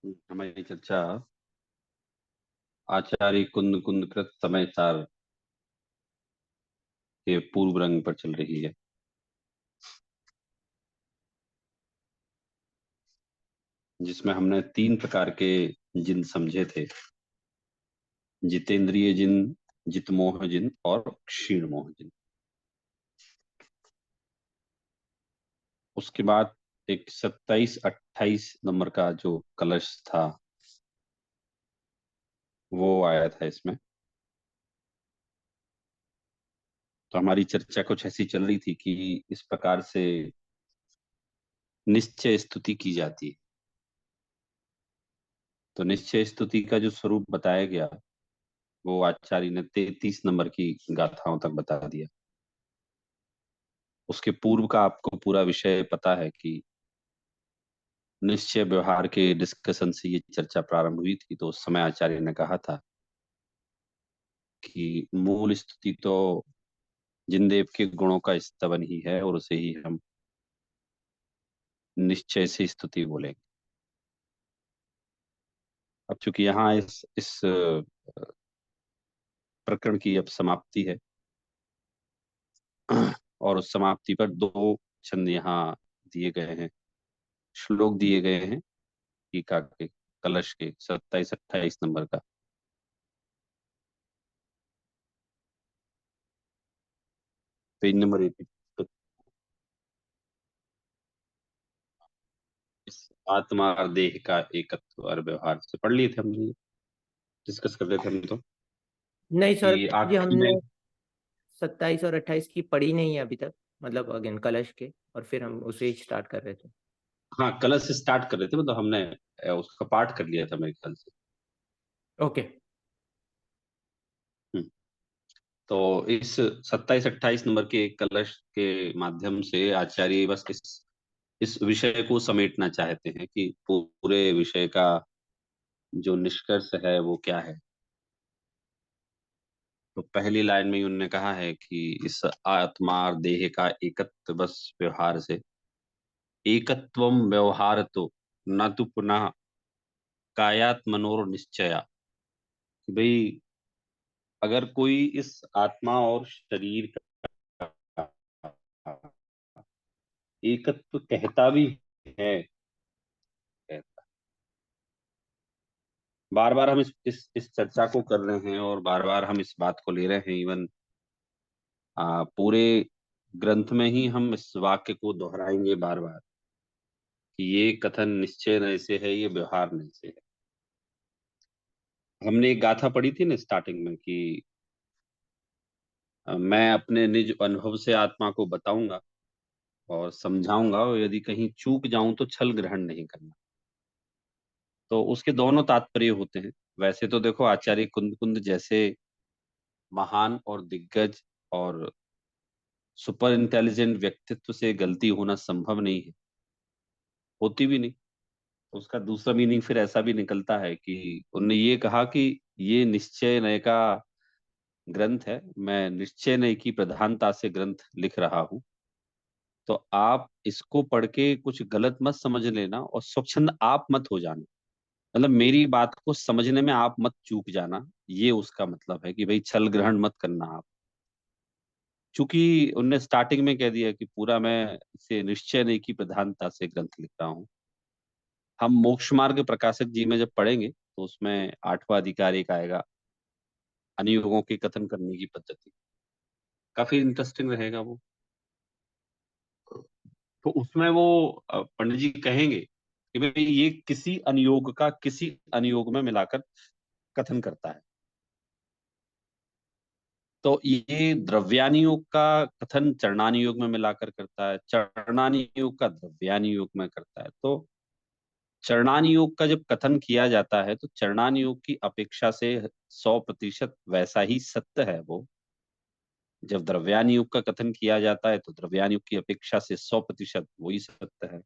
हमारी चर्चा आचार्य कुंद कुंद कृत समय सार के पूर्व रंग पर चल रही है, जिसमें हमने तीन प्रकार के जिन समझे थे। जितेंद्रिय जिन, जितमोह जिन और क्षीण मोह जिन। उसके बाद एक 27-28 नंबर का जो कलश था वो आया था इसमें। तो हमारी चर्चा कुछ ऐसी चल रही थी कि इस प्रकार से निश्चय स्तुति की जाती है। तो निश्चय स्तुति का जो स्वरूप बताया गया वो आचार्य ने 33 नंबर की गाथाओं तक बता दिया। उसके पूर्व का आपको पूरा विषय पता है कि निश्चय व्यवहार के डिस्कशन से ये चर्चा प्रारंभ हुई थी। तो उस समय आचार्य ने कहा था कि मूल स्तुति तो जिनदेव के गुणों का स्तवन ही है और उसे ही हम निश्चय से स्तुति बोलेंगे। अब चूंकि यहाँ इस प्रकरण की अब समाप्ति है और उस समाप्ति पर दो छंद यहाँ दिए गए हैं, श्लोक दिए गए हैं टीका के कलश के 27-28 नंबर का। Page number 80। तो इस आत्मा और देह का एकत्व और व्यवहार से पढ़ लिए थे हमने, डिस्कस कर रहे थे हम तो नहीं सर, कि ये आखिरी में। हमने 27 और 28 की पढ़ी नहीं है अभी तक, मतलब अगेन कलश के, और फिर हम उसे ही स्टार्ट कर रहे थे। हाँ, कलश से स्टार्ट कर रहे थे, मतलब हमने उसका पाठ कर लिया था मेरे ख्याल से। ओके। हम्म। तो इस 27-28 नंबर के कलश के माध्यम से आचार्य बस इस विषय को समेटना चाहते हैं कि पूरे विषय का जो निष्कर्ष है वो क्या है। तो पहली लाइन में ही उन्होंने कहा है कि इस आत्मा और देह का एकत्व बस व्यवहार से, एकत्वम व्यवहार तो न तो पुनः कायात मनोर निश्चया। कि भाई अगर कोई इस आत्मा और शरीर का एकत्व कहता भी है, बार बार हम इस चर्चा को कर रहे हैं और बार बार हम इस बात को ले रहे हैं। इवन पूरे ग्रंथ में ही हम इस वाक्य को दोहराएंगे बार बार कि ये कथन निश्चय नहीं से है, ये व्यवहार नहीं से है। हमने एक गाथा पढ़ी थी ना स्टार्टिंग में कि मैं अपने निज अनुभव से आत्मा को बताऊंगा और समझाऊंगा, और यदि कहीं चूक जाऊं तो छल ग्रहण नहीं करना। तो उसके दोनों तात्पर्य होते हैं। वैसे तो देखो आचार्य कुंद कुंद जैसे महान और दिग्गज और सुपर इंटेलिजेंट व्यक्तित्व से गलती होना संभव नहीं है, होती भी नहीं। तो उसका दूसरा मीनिंग फिर ऐसा भी निकलता है कि उनने ये कहा कि ये निश्चय नय का ग्रंथ है, मैं निश्चय नय की प्रधानता से ग्रंथ लिख रहा हूँ। तो आप इसको पढ़ के कुछ गलत मत समझ लेना और स्वच्छंद आप मत हो जाना। मतलब मेरी बात को समझने में आप मत चूक जाना, ये उसका मतलब है कि भाई छल ग्रहण मत करना आप। चूंकि उनने स्टार्टिंग में कह दिया कि पूरा मैं इसे निश्चय नहीं की प्रधानता से ग्रंथ लिख रहा हूँ। हम मोक्ष मार्ग प्रकाशक जी में जब पढ़ेंगे तो उसमें 8वां अधिकार एक आएगा, अनुयोगों के कथन करने की पद्धति। काफी इंटरेस्टिंग रहेगा वो। तो उसमें वो पंडित जी कहेंगे कि भाई ये किसी अनुयोग का किसी अनुयोग में मिलाकर कथन करता है। तो ये द्रव्यानि योग का कथन चरणानि योग में मिलाकर करता है, चरणानि योग का द्रव्यानि योग में करता है। तो चरणानि योग का जब कथन किया जाता है तो चरणानि योग की अपेक्षा से 100% वैसा ही सत्य है वो। जब द्रव्यानि योग का कथन किया जाता है तो द्रव्यानि योग की अपेक्षा से 100% वही सत्य है।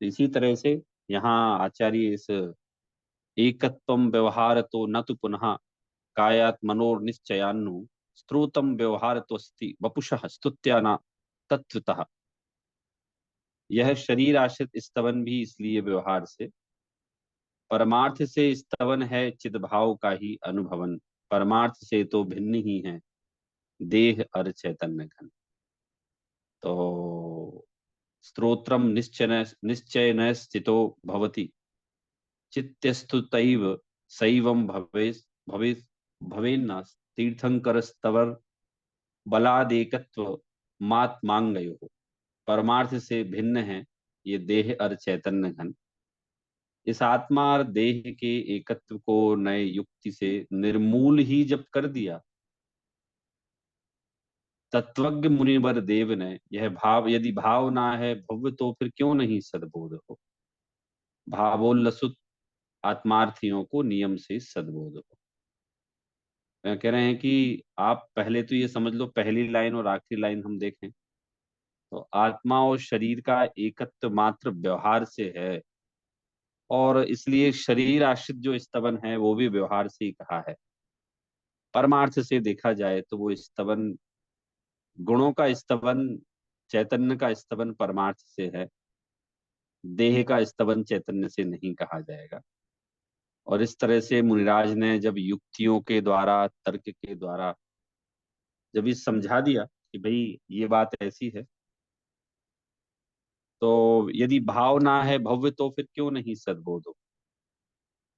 तो इसी तरह से यहाँ आचार्य इस एकत्वम व्यवहार तो न तो पुनः कायात मनोर निश्चयान्नु स्त्रोतम व्यवहार तो अस्ति वपुषः स्तुत्याना तत्वतः। यह शरीर आश्रित स्तवन भी इसलिए व्यवहार से परमार्थ से स्तवन है चिद्भाव का ही अनुभवन, परमार्थ से तो भिन्न ही है देह और चैतन्य घन। तो स्तोत्रम निश्चय स्थितो भवति चित्तस्तु तैव सैवं भवे भवेन्न तीर्थंकर स्तवर बलादेकत्व मात्मांगयो। परमार्थ से भिन्न है ये देह और चैतन्य घन। इस आत्मा और देह के एकत्व को नए युक्ति से निर्मूल ही जब कर दिया, तत्वज्ञ मुनिवर देव ने यह भाव, यदि भाव ना है भव्य तो फिर क्यों नहीं सद्बोध हो। भावोल्लसुत आत्मार्थियों को नियम से सद्बोध हो। कह रहे हैं कि आप पहले तो ये समझ लो, पहली लाइन और आखिरी लाइन हम देखें तो आत्मा और शरीर का एकत्व मात्र व्यवहार से है, और इसलिए शरीर आश्रित जो स्तवन है वो भी व्यवहार से ही कहा है। परमार्थ से देखा जाए तो वो स्तवन गुणों का स्तवन, चैतन्य का स्तवन परमार्थ से है, देह का स्तवन चैतन्य से नहीं कहा जाएगा। और इस तरह से मुनिराज ने जब युक्तियों के द्वारा, तर्क के द्वारा जब ये समझा दिया कि भाई ये बात ऐसी है, तो यदि भावना है भव्य तो फिर क्यों नहीं सद्बोध हो।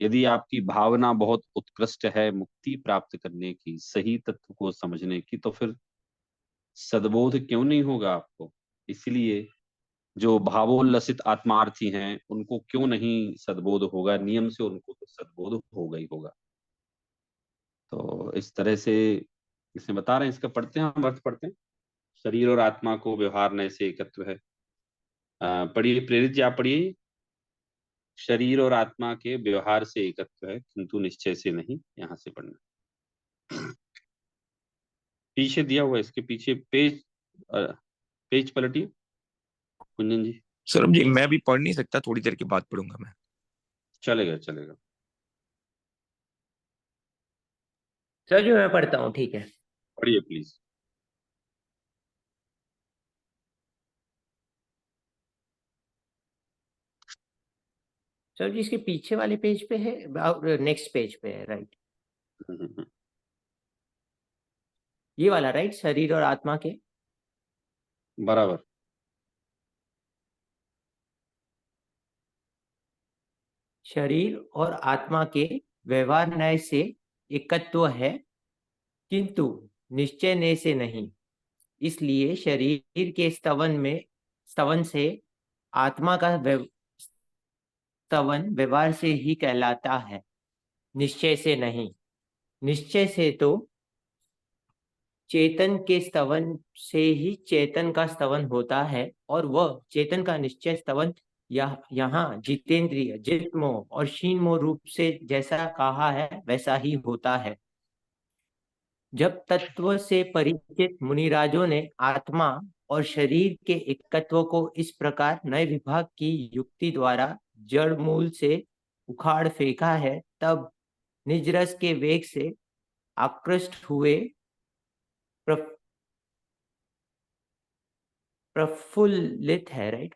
यदि आपकी भावना बहुत उत्कृष्ट है मुक्ति प्राप्त करने की, सही तत्व को समझने की, तो फिर सद्बोध क्यों नहीं होगा आपको। इसलिए जो भावोल्लसित आत्मार्थी हैं उनको क्यों नहीं सद्बोध होगा, नियम से उनको तो सद्बोध होगा ही होगा। तो इस तरह से इसमें बता रहे हैं, इसका पढ़ते हैं, हम अर्थ पढ़ते हैं। शरीर और आत्मा को व्यवहार न से एकत्व है। पढ़िए प्रेरित जी, आप पढ़िए। शरीर और आत्मा के व्यवहार से एकत्व है किंतु निश्चय से नहीं, यहाँ से पढ़ना। पीछे दिया हुआ है, इसके पीछे पेज, पेज पलटिए कुंजन जी। सर जी मैं भी पढ़ नहीं सकता, थोड़ी देर के बाद पढ़ूंगा मैं। चलेगा चलेगा, सर जी मैं पढ़ता हूँ, ठीक है। पढ़िए प्लीज। सर जी इसके पीछे वाले पेज पे है, नेक्स्ट पेज पे है, राइट? ये वाला, राइट, शरीर और आत्मा के। बराबर। शरीर और आत्मा के व्यवहार न्याय से एकत्व है किंतु निश्चय न्याय से नहीं। इसलिए शरीर के स्तवन से आत्मा का स्तवन व्यवहार से ही कहलाता है, निश्चय से नहीं। निश्चय से तो चेतन के स्तवन से ही चेतन का स्तवन होता है, और वह चेतन का निश्चय स्तवन यहाँ जितेंद्रिय, जितमोह और शीनमोह रूप से जैसा कहा है वैसा ही होता है। जब तत्व से परिचित मुनिराजों ने आत्मा और शरीर के एकत्व को इस प्रकार नए विभाग की युक्ति द्वारा जड़ मूल से उखाड़ फेंका है, तब निजरस के वेग से आकृष्ट हुए प्रफुल्लित है, राइट,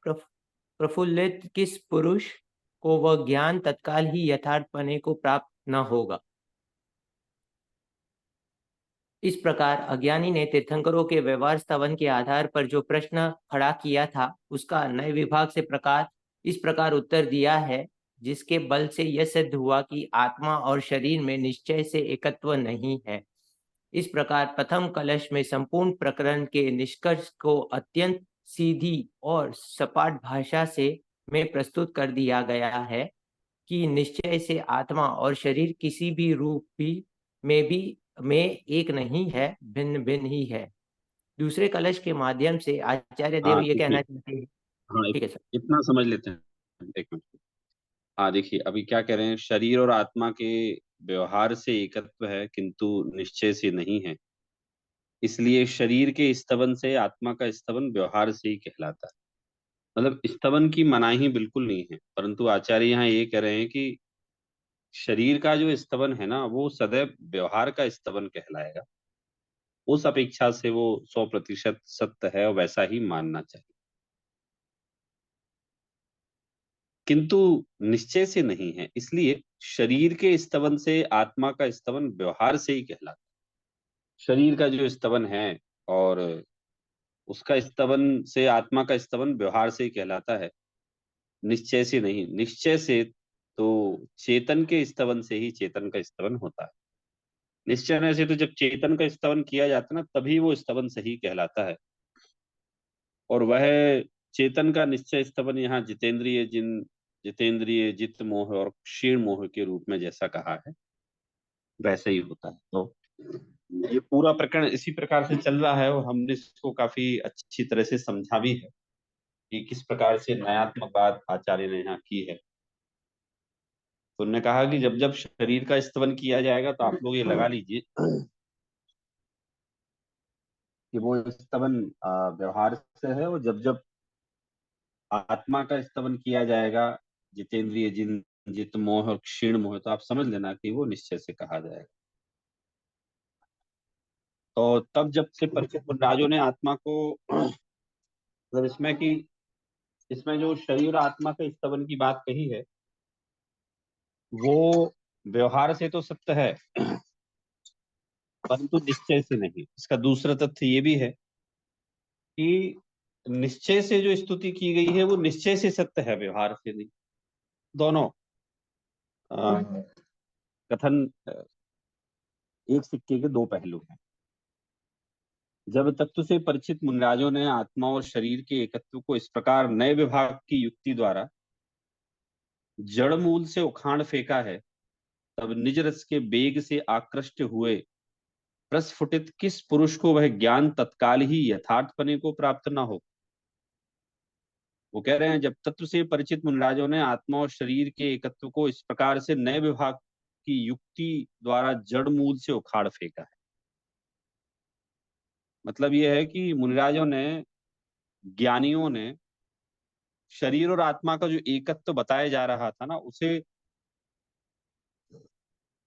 प्रफुल्लित किस पुरुष को वह ज्ञान तत्काल ही यथार्थ पने को प्राप्त न होगा। इस प्रकार अज्ञानी ने तीर्थंकरों के व्यवहार स्तवन के आधार पर जो प्रश्न खड़ा किया था उसका नए विभाग से इस प्रकार उत्तर दिया है, जिसके बल से यह सिद्ध हुआ कि आत्मा और शरीर में निश्चय से एकत्व नहीं है। इस प्रकार प्रथम कलश में संपूर्ण प्रकरण के निष्कर्ष को अत्यंत सीधी और सपाट भाषा से में प्रस्तुत कर दिया गया है कि निश्चय से आत्मा और शरीर किसी भी रूप में एक नहीं है, भिन्न भिन्न ही है। दूसरे कलश के माध्यम से आचार्य देव हाँ ये देखिए, कहना चाहते हैं। हाँ ठीक है सर। इतना समझ लेते हैं, एक मिनट। हाँ देखिए, अभी क्या कह रहे हैं, शरीर और आत्मा के व्यवहार से एकत्व है किंतु निश्चय से नहीं है। इसलिए शरीर के स्तवन से आत्मा का स्तवन व्यवहार से ही कहलाता है। मतलब स्तवन की मनाही बिल्कुल नहीं है, परंतु आचार्य यहाँ ये कह रहे हैं कि शरीर का जो स्तवन है ना वो सदैव व्यवहार का स्तवन कहलाएगा। उस अपेक्षा से वो 100% सत्य है और वैसा ही मानना चाहिए। किंतु निश्चय से नहीं है। इसलिए शरीर के स्तवन से आत्मा का स्तवन व्यवहार से ही कहलाता है। शरीर का जो स्तवन है और उसका स्तवन से आत्मा का स्तवन व्यवहार से ही कहलाता है, निश्चय से नहीं। निश्चय से तो चेतन के स्तवन से ही चेतन का स्तवन होता है। निश्चय से तो जब चेतन का स्तवन किया जाता है ना, तभी वो स्तवन सही कहलाता है। और वह चेतन का निश्चय स्तवन यहाँ जितेंद्रिय जित मोह और क्षीण मोह के रूप में जैसा कहा है, वैसे ही होता है। तो ये पूरा प्रकरण इसी प्रकार से चल रहा है और हमने इसको काफी अच्छी तरह से समझा भी है कि किस प्रकार से न्यायात्मक बात आचार्य ने यहाँ की है। तो उन्होंने कहा कि जब जब शरीर का स्तवन किया जाएगा तो आप लोग ये लगा लीजिए कि वो स्तवन व्यवहार से है, और जब जब आत्मा का स्तवन किया जाएगा जितेंद्रिय जित मोह और क्षीण मोह, तो आप समझ लेना कि वो निश्चय से कहा जाएगा। तो तब जब से परिचित राजों ने आत्मा को मतलब इसमें जो शरीर और आत्मा के स्तवन की बात कही है, वो व्यवहार से तो सत्य है परंतु निश्चय से नहीं। इसका दूसरा तथ्य ये भी है कि निश्चय से जो स्तुति की गई है वो निश्चय से सत्य है, व्यवहार से नहीं। दोनों कथन एक सिक्के के दो पहलू हैं। जब तत्व से परिचित मुनिराजों ने आत्मा और शरीर के एकत्व को इस प्रकार नए विभाग की युक्ति द्वारा जड़ मूल से उखाड़ फेंका है, तब निज रस के बेग से आकृष्ट हुए प्रस्फुटित किस पुरुष को वह ज्ञान तत्काल ही यथार्थपने को प्राप्त न हो। वो कह रहे हैं जब तत्व से परिचित मुनिराजों ने आत्मा और शरीर के एकत्व को इस प्रकार से नए विभाग की युक्ति द्वारा जड़ मूल से उखाड़ फेंका है, मतलब यह है कि मुनिराजों ने, ज्ञानियों ने शरीर और आत्मा का जो एकत्व बताया जा रहा था ना, उसे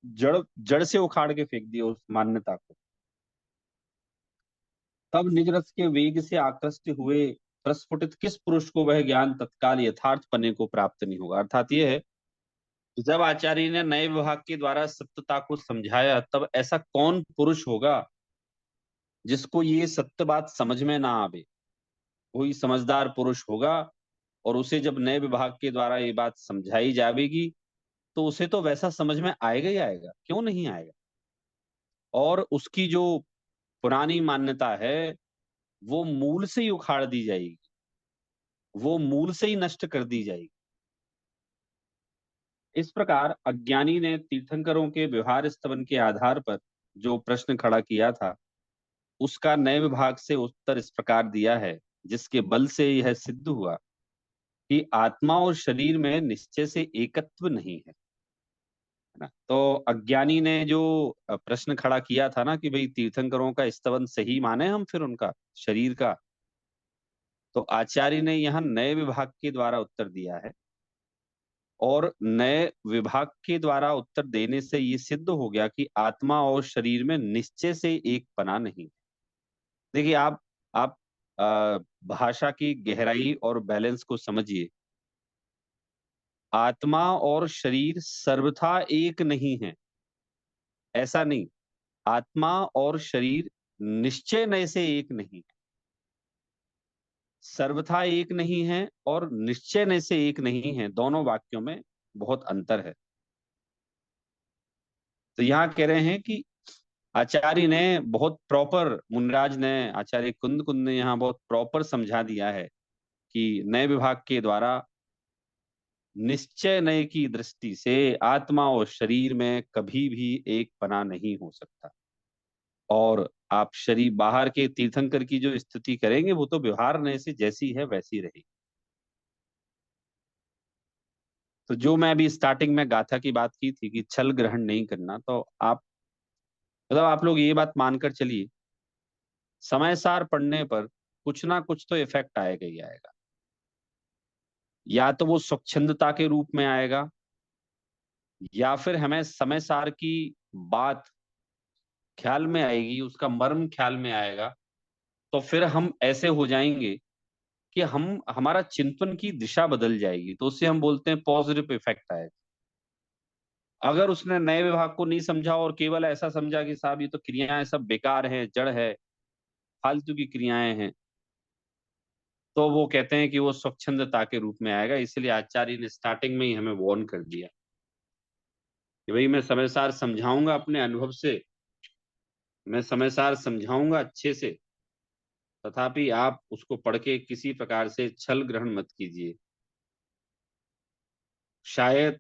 जड़ जड़ से उखाड़ के फेंक दिया उस मान्यता को। तब निज रस के वेग से आकृष्ट हुए प्रस्फुटित किस पुरुष को वह ज्ञान तत्काल यथार्थ पने को प्राप्त नहीं होगा। अर्थात यह है कि जब आचार्य ने नए विभाग के द्वारा सत्यता को समझाया, तब ऐसा कौन पुरुष होगा जिसको ये सत्य बात समझ में ना आवे। कोई समझदार पुरुष होगा और उसे जब नए विभाग के द्वारा ये बात समझाई जाएगी तो उसे तो वैसा समझ में आएगा ही आएगा, क्यों नहीं आएगा। और उसकी जो पुरानी मान्यता है वो मूल से ही उखाड़ दी जाएगी, वो मूल से ही नष्ट कर दी जाएगी। इस प्रकार अज्ञानी ने तीर्थंकरों के व्यवहार स्तवन के आधार पर जो प्रश्न खड़ा किया था, उसका नए विभाग से उत्तर इस प्रकार दिया है, जिसके बल से यह सिद्ध हुआ कि आत्मा और शरीर में निश्चय से एकत्व नहीं है ना। तो अज्ञानी ने जो प्रश्न खड़ा किया था ना कि भाई तीर्थंकरों का स्तवन सही माने हम फिर उनका शरीर का, तो आचार्य ने यहाँ नए विभाग के द्वारा उत्तर दिया है। और नए विभाग के द्वारा उत्तर देने से ये सिद्ध हो गया कि आत्मा और शरीर में निश्चय से एक पना नहीं। देखिए आप भाषा की गहराई और बैलेंस को समझिए। आत्मा और शरीर सर्वथा एक नहीं है, ऐसा नहीं। आत्मा और शरीर निश्चय नए से एक नहीं है। सर्वथा एक नहीं है और निश्चय नए से एक नहीं है, दोनों वाक्यों में बहुत अंतर है। तो यहाँ कह रहे हैं कि आचार्य ने बहुत प्रॉपर, मुनिराज ने, आचार्य कुंद कुंद ने यहाँ बहुत प्रॉपर समझा दिया है कि नए विभाग के द्वारा निश्चय नए की दृष्टि से आत्मा और शरीर में कभी भी एक पना नहीं हो सकता। और आप शरीर बाहर के तीर्थंकर की जो स्तुति करेंगे वो तो व्यवहार नए से जैसी है वैसी रहेगी। तो जो मैं अभी स्टार्टिंग में गाथा की बात की थी कि छल ग्रहण नहीं करना, तो आप मतलब आप लोग ये बात मानकर चलिए, समय सार पढ़ने पर कुछ ना कुछ तो इफेक्ट आएगा ही आएगा। या तो वो स्वच्छंदता के रूप में आएगा, या फिर हमें समय सार की बात ख्याल में आएगी, उसका मर्म ख्याल में आएगा। तो फिर हम ऐसे हो जाएंगे कि हमारा चिंतन की दिशा बदल जाएगी, तो उससे हम बोलते हैं पॉजिटिव इफेक्ट आए। अगर उसने नए विभाग को नहीं समझा और केवल ऐसा समझा कि साहब ये तो क्रियाएं सब बेकार हैं, जड़ है, फालतू की क्रियाएं हैं, तो वो कहते हैं कि वो स्वच्छंदता के रूप में आएगा। इसलिए आचार्य ने स्टार्टिंग में ही हमें वार्न कर दिया कि भाई मैं समय सार समझाऊंगा अपने अनुभव से, मैं समय सार समझाऊंगा अच्छे से, तथापि आप उसको पढ़ के किसी प्रकार से छल ग्रहण मत कीजिए। शायद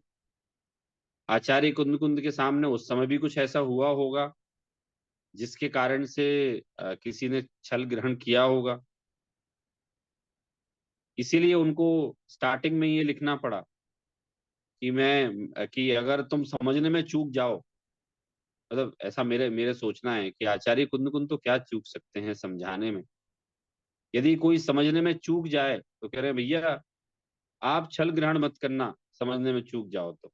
आचार्य कुंद के सामने उस समय भी कुछ ऐसा हुआ होगा जिसके कारण से किसी ने छल ग्रहण किया होगा, इसीलिए उनको स्टार्टिंग में ये लिखना पड़ा कि अगर तुम समझने में चूक जाओ, मतलब ऐसा मेरे मेरे सोचना है कि आचार्य कुंद तो क्या चूक सकते हैं समझाने में। यदि कोई समझने में चूक जाए तो कह रहे हैं भैया आप छल ग्रहण मत करना, समझने में चूक जाओ तो।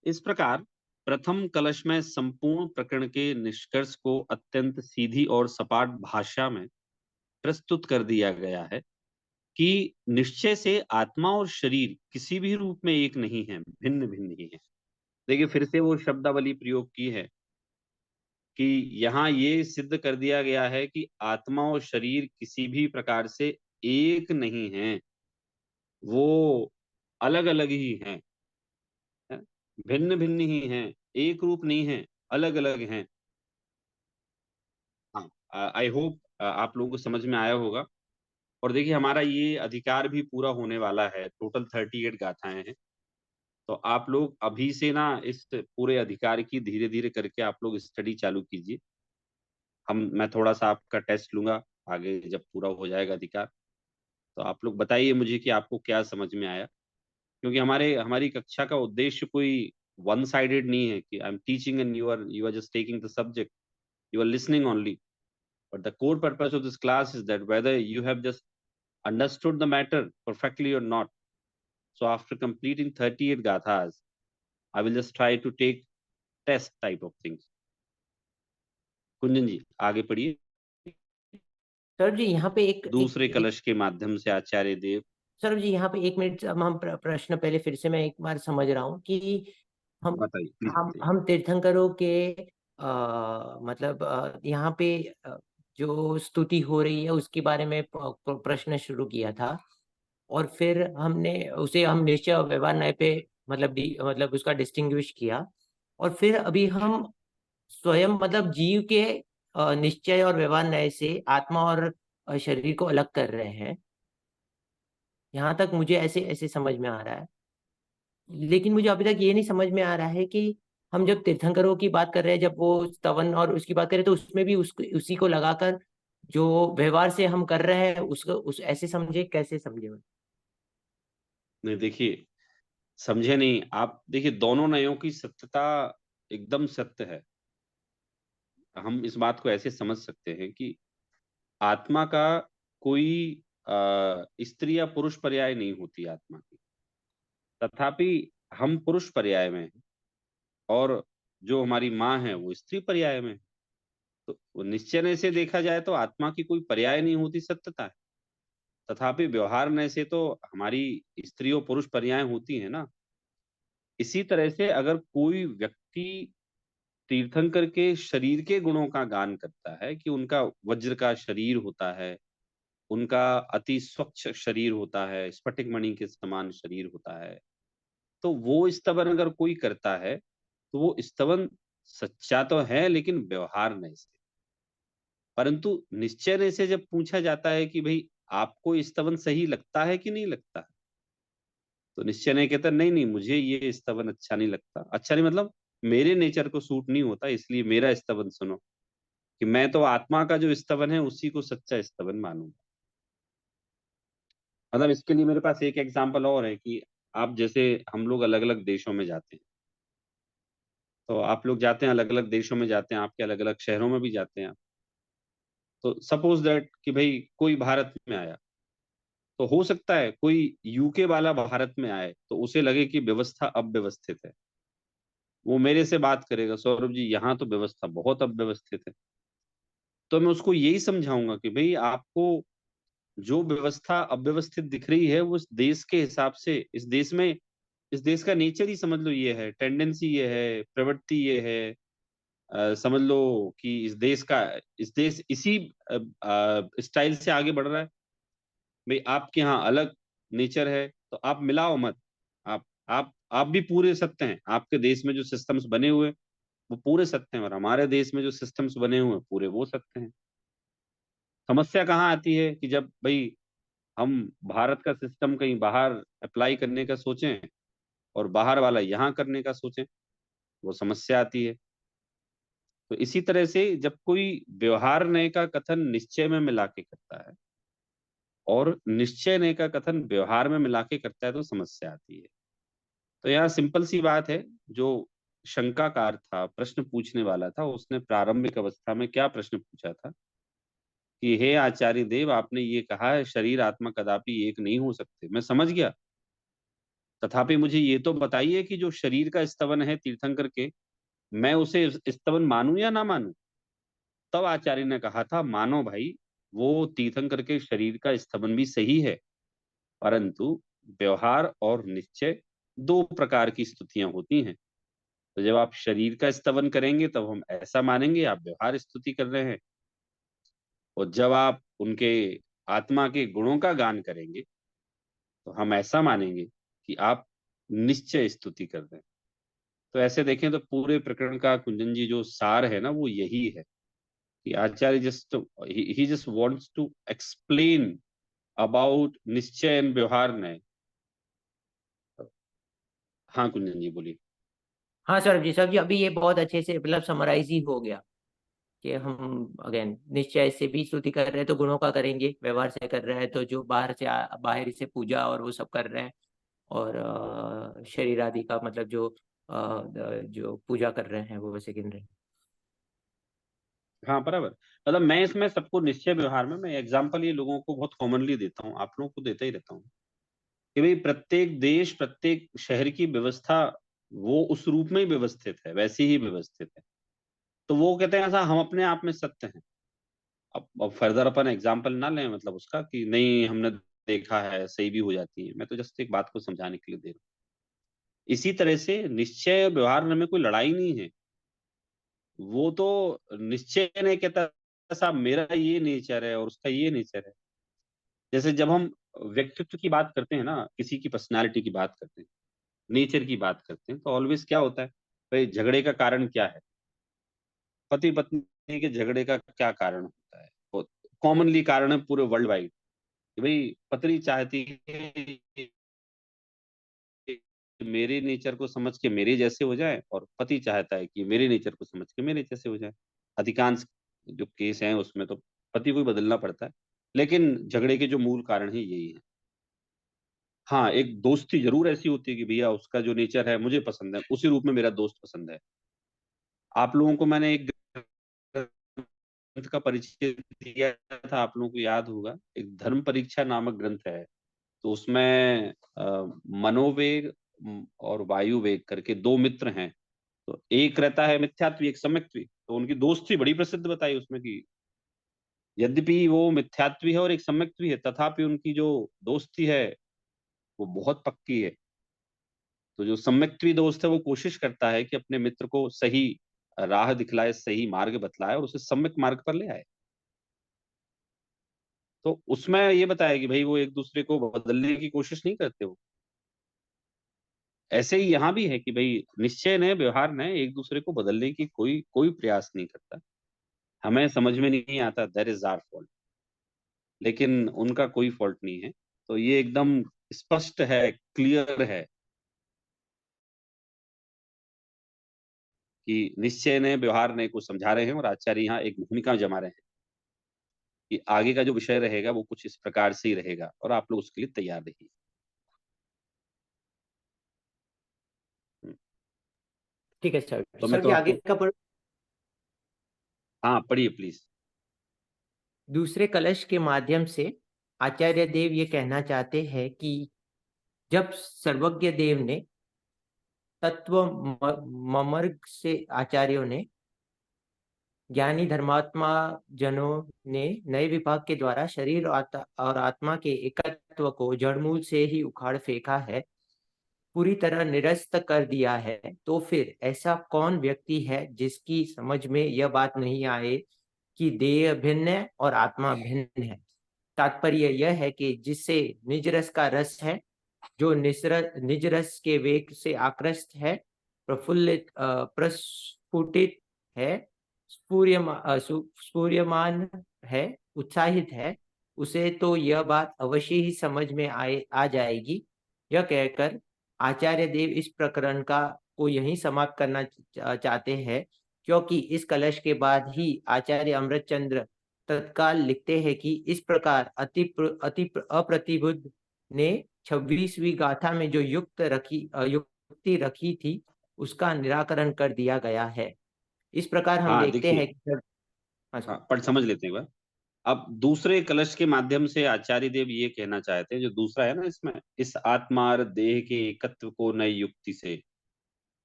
इस प्रकार प्रथम कलश में संपूर्ण प्रकरण के निष्कर्ष को अत्यंत सीधी और सपाट भाषा में प्रस्तुत कर दिया गया है कि निश्चय से आत्मा और शरीर किसी भी रूप में एक नहीं है, भिन्न भिन्न ही है। देखिए फिर से वो शब्दावली प्रयोग की है कि यहाँ ये सिद्ध कर दिया गया है कि आत्मा और शरीर किसी भी प्रकार से एक नहीं है, वो अलग अलग ही हैं, भिन्न भिन्न ही हैं, एक रूप नहीं है, अलग अलग हैं। हाँ, आई होप आप लोगों को समझ में आया होगा। और देखिए हमारा ये अधिकार भी पूरा होने वाला है, टोटल 38 गाथाएं हैं। तो आप लोग अभी से ना इस पूरे अधिकार की धीरे धीरे करके आप लोग स्टडी चालू कीजिए। मैं थोड़ा सा आपका टेस्ट लूंगा आगे जब पूरा हो जाएगा अधिकार। तो आप लोग बताइए मुझे कि आपको क्या समझ में आया, क्योंकि हमारी कक्षा का उद्देश्य कोई वन साइडेड नहीं है कि I am teaching and you are just taking the subject, you are listening only, but the core purpose of this class is that whether you have just understood the matter perfectly or not. So after completing 38 gathas, I will just try to take test type of things. कुंजन जी आगे पढ़िए। Sir जी यहाँ पे दूसरे कलश के माध्यम से आचार्य देव। Sir जी यहाँ पे 1 मिनट, हम प्रश्न पहले फिर से मैं एक बार समझ रहा हूँ कि हम बताइए प्लीज बताइए। हम तीर्थंकरों के मतलब यहाँ पे जो स्तुति हो रही है उसके बारे में प्रश्न शुरू किया था, और फिर हम निश्चय और व्यवहार न्याय पे मतलब उसका डिस्टिंग्विश किया, और फिर अभी हम स्वयं मतलब जीव के निश्चय और व्यवहार न्याय से आत्मा और शरीर को अलग कर रहे हैं। यहाँ तक मुझे ऐसे ऐसे समझ में आ रहा है, लेकिन मुझे अभी तक ये नहीं समझ में आ रहा है कि हम जब तीर्थंकरों की बात कर रहे हैं, जब वो स्तवन और उसकी बात करें, तो उसमें भी उसी को लगाकर जो व्यवहार से हम कर रहे हैं उसको ऐसे समझे, कैसे समझे? नहीं देखिए, समझे नहीं आप। देखिए दोनों नयों की सत्यता एकदम सत्य है। हम इस बात को ऐसे समझ सकते हैं कि आत्मा का कोई स्त्री या पुरुष पर्याय नहीं होती आत्मा की, तथापि हम पुरुष पर्याय में हैं और जो हमारी माँ है वो स्त्री पर्याय में है। तो निश्चय से देखा जाए तो आत्मा की कोई पर्याय नहीं होती, सत्यता है। तथापि व्यवहार में से तो हमारी स्त्री और पुरुष पर्याय होती है ना। इसी तरह से अगर कोई व्यक्ति तीर्थंकर के शरीर के गुणों का गान करता है कि उनका वज्र का शरीर होता है, उनका अति स्वच्छ शरीर होता है, स्फटिक मणि के समान शरीर होता है, तो वो स्तवन अगर कोई करता है तो वो स्तवन सच्चा तो है लेकिन व्यवहार नहीं से। परंतु निश्चय से जब पूछा जाता है कि भाई आपको स्तवन सही लगता है कि नहीं लगता है, तो निश्चय नहीं कहता नहीं नहीं मुझे ये स्तवन अच्छा नहीं लगता। अच्छा नहीं मतलब मेरे नेचर को सूट नहीं होता, इसलिए मेरा स्तवन सुनो, कि मैं तो आत्मा का जो स्तवन है उसी को सच्चा स्तवन मानूंगा। मतलब इसके लिए मेरे पास एक एग्जांपल और है कि आप जैसे हम लोग अलग अलग देशों में जाते हैं, तो आप लोग जाते हैं अलग अलग देशों में जाते हैं, आपके अलग अलग शहरों में भी जाते हैं। तो सपोज दैट कि भाई कोई भारत में आया, तो हो सकता है कोई यूके वाला भारत में आए तो उसे लगे कि व्यवस्था अव्यवस्थित है। वो मेरे से बात करेगा, सौरभ जी यहाँ तो व्यवस्था बहुत अव्यवस्थित है। तो मैं उसको यही समझाऊंगा कि भाई आपको जो व्यवस्था अव्यवस्थित दिख रही है वो इस देश के हिसाब से, इस देश का नेचर ही समझ लो ये है, टेंडेंसी ये है, प्रवृत्ति ये है। समझ लो कि इस देश इसी स्टाइल से आगे बढ़ रहा है। भाई आपके यहाँ अलग नेचर है तो आप मिलाओ मत। आप भी पूरे सत्य हैं, आपके देश में जो सिस्टम्स बने हुए वो पूरे सत्य हैं, और हमारे देश में जो सिस्टम्स बने हुए हैं पूरे वो सत्य हैं। समस्या कहाँ आती है कि जब भाई हम भारत का सिस्टम कहीं बाहर अप्लाई करने का सोचें और बाहर वाला यहाँ करने का सोचें, वो समस्या आती है। तो इसी तरह से जब कोई व्यवहार नय का कथन निश्चय में मिला के करता है और निश्चय नय का कथन व्यवहार में मिला के करता है तो समस्या आती है। तो यहाँ सिंपल सी बात है, जो शंकाकार था, प्रश्न पूछने वाला था, उसने प्रारंभिक अवस्था में क्या प्रश्न पूछा था कि हे आचार्य देव, आपने ये कहा है शरीर आत्मा कदापि एक नहीं हो सकते, मैं समझ गया। तथापि मुझे ये तो बताइए कि जो शरीर का स्तवन है तीर्थंकर के, मैं उसे स्तवन मानूं या ना मानूं? तब आचार्य ने कहा था, मानो भाई, वो तीर्थंकर के शरीर का स्तवन भी सही है, परंतु व्यवहार और निश्चय दो प्रकार की स्तुतियां होती हैं। तो जब आप शरीर का स्तवन करेंगे तब हम ऐसा मानेंगे आप व्यवहार स्तुति कर रहे हैं, और जब आप उनके आत्मा के गुणों का गान करेंगे तो हम ऐसा मानेंगे कि आप निश्चय स्तुति कर रहे हैं। तो ऐसे देखें तो पूरे प्रकरण का कुंजन जी जो सार है ना वो यही है कि आचार्य जस्ट ही just wants to explain about nishchay and vyavahar naya. हाँ कुंजन जी बोलिए। हाँ सर जी अभी ये बहुत अच्छे से मतलब समराइज ही हो गया कि हम अगेन निश्चय से भी स्तुति कर रहे हैं तो गुणों का करेंगे, व्यवहार से कर रहे हैं तो जो बाहर से बाहर से पूजा और वो सब कर रहे हैं, और शरीर आदि का मतलब जो पूजा कर रहे हैं वो वैसे गिन रहे हैं। हाँ बराबर, मतलब मैं इसमें सबको निश्चय व्यवहार में मैं एग्जांपल ये लोगों को बहुत कॉमनली देता हूँ, आप लोगों को देता ही रहता हूँ कि भाई प्रत्येक देश प्रत्येक शहर की व्यवस्था वो उस रूप में ही व्यवस्थित है, वैसी ही व्यवस्थित है। तो वो कहते हैं ऐसा हम अपने आप में सत्य हैं। अब फर्दर अपन एग्जाम्पल ना लें मतलब उसका कि नहीं हमने देखा है सही भी हो जाती है, मैं तो जस्ट एक बात को समझाने के लिए दे रहा हूँ। इसी तरह से निश्चय और व्यवहार में कोई लड़ाई नहीं है। वो तो निश्चय नहीं कहता साहब मेरा ये नेचर है और उसका ये नेचर है। जैसे जब हम व्यक्तित्व की बात करते हैं ना, किसी की पर्सनालिटी की बात करते हैं, नेचर की बात करते हैं, तो ऑलवेज क्या होता है, भाई झगड़े का कारण क्या है, पति पत्नी के झगड़े का क्या कारण होता है, वो कॉमनली कारण है पूरे वर्ल्ड वाइड कि भाई पत्नी चाहती है कि मेरे नेचर को समझ के मेरे जैसे हो जाए और पति चाहता है कि मेरे नेचर को समझ के मेरे जैसे हो जाए। अधिकांश जो केस हैं उसमें तो पति को ही बदलना पड़ता है, लेकिन झगड़े के जो मूल कारण है यही है। हाँ, एक दोस्ती जरूर ऐसी होती है कि भैया उसका जो नेचर है मुझे पसंद है, उसी रूप में मेरा दोस्त पसंद है। आप लोगों को मैंने एक ग्रंथ का परिचय दिया था, आप लोगों को याद होगा, एक धर्म परीक्षा नामक ग्रंथ है। तो उसमें मनोवेग और वायु वेग करके दो मित्र हैं। तो एक रहता है मिथ्यात्वी, एक सम्यक्त्वी, तो उनकी दोस्ती बड़ी प्रसिद्ध बताई उसमें कि यद्यपि वो मिथ्यात्वी है और एक सम्यक्त्वी है, तथापि उनकी जो दोस्ती है वो बहुत पक्की है। तो जो सम्यक्त्वी दोस्त है वो कोशिश करता है कि अपने मित्र को सही राह दिखलाए, सही मार्ग बतलाए और उसे सम्यक मार्ग पर ले आए। तो उसमें ये बताया कि भाई वो एक दूसरे को बदलने की कोशिश नहीं करते हो। ऐसे ही यहाँ भी है कि भाई निश्चय ने व्यवहार ने एक दूसरे को बदलने की कोई कोई प्रयास नहीं करता। हमें समझ में नहीं आता, दैट इज आवर फॉल्ट, लेकिन उनका कोई फॉल्ट नहीं है। तो ये एकदम स्पष्ट है, क्लियर है कि निश्चय ने व्यवहार ने को समझा रहे हैं और आचार्य यहाँ एक भूमिका जमा रहे हैं कि आगे का जो विषय रहेगा वो कुछ इस प्रकार से ही रहेगा और आप लोग उसके लिए तैयार रहिए। हम्म, ठीक है सर तो मैं सर तो जी आगे आपको, का हाँ पढ़िए प्लीज। दूसरे कलश के माध्यम से आचार्य देव ये कहना चाहते हैं कि जब सर्वज्ञ देव ने तत्व मर्ग से आचार्यों ने ज्ञानी धर्मात्मा जनों ने नए विभाग के द्वारा शरीर और आत्मा के एकत्व को जड़मूल से ही उखाड़ फेंका है, पूरी तरह निरस्त कर दिया है। तो फिर ऐसा कौन व्यक्ति है जिसकी समझ में यह बात नहीं आए कि देह भिन्न है और आत्मा भिन्न है? तात्पर्य यह है कि जिससे निज रस का रस है, जो निज रस के वेग से आकृष्ट है, प्रस्फुटित है, स्फूर्यमान है, उत्साहित है, उसे तो यह बात अवश्य ही समझ में आ जाएगी। यह कहकर आचार्य देव इस प्रकरण को यहीं समाप्त करना चाहते हैं, क्योंकि इस कलश के बाद ही आचार्य अमृतचंद्र तत्काल लिखते हैं कि इस प्रकार अति अप्रतिबुद्ध ने 26वीं गाथा में जो युक्ति रखी थी, उसका निराकरण कर दिया गया है। इस प्रकार हम हाँ देखते हैं देखिए, कि हाँ जी। हाँ पर समझ लेते हैं बात। अब दूसरे कलश के माध्यम से आचार्य देव ये कहना चाहते हैं, जो दूसरा है ना इसमें, इस आत्मा और देह के एकत्व को नई युक्ति से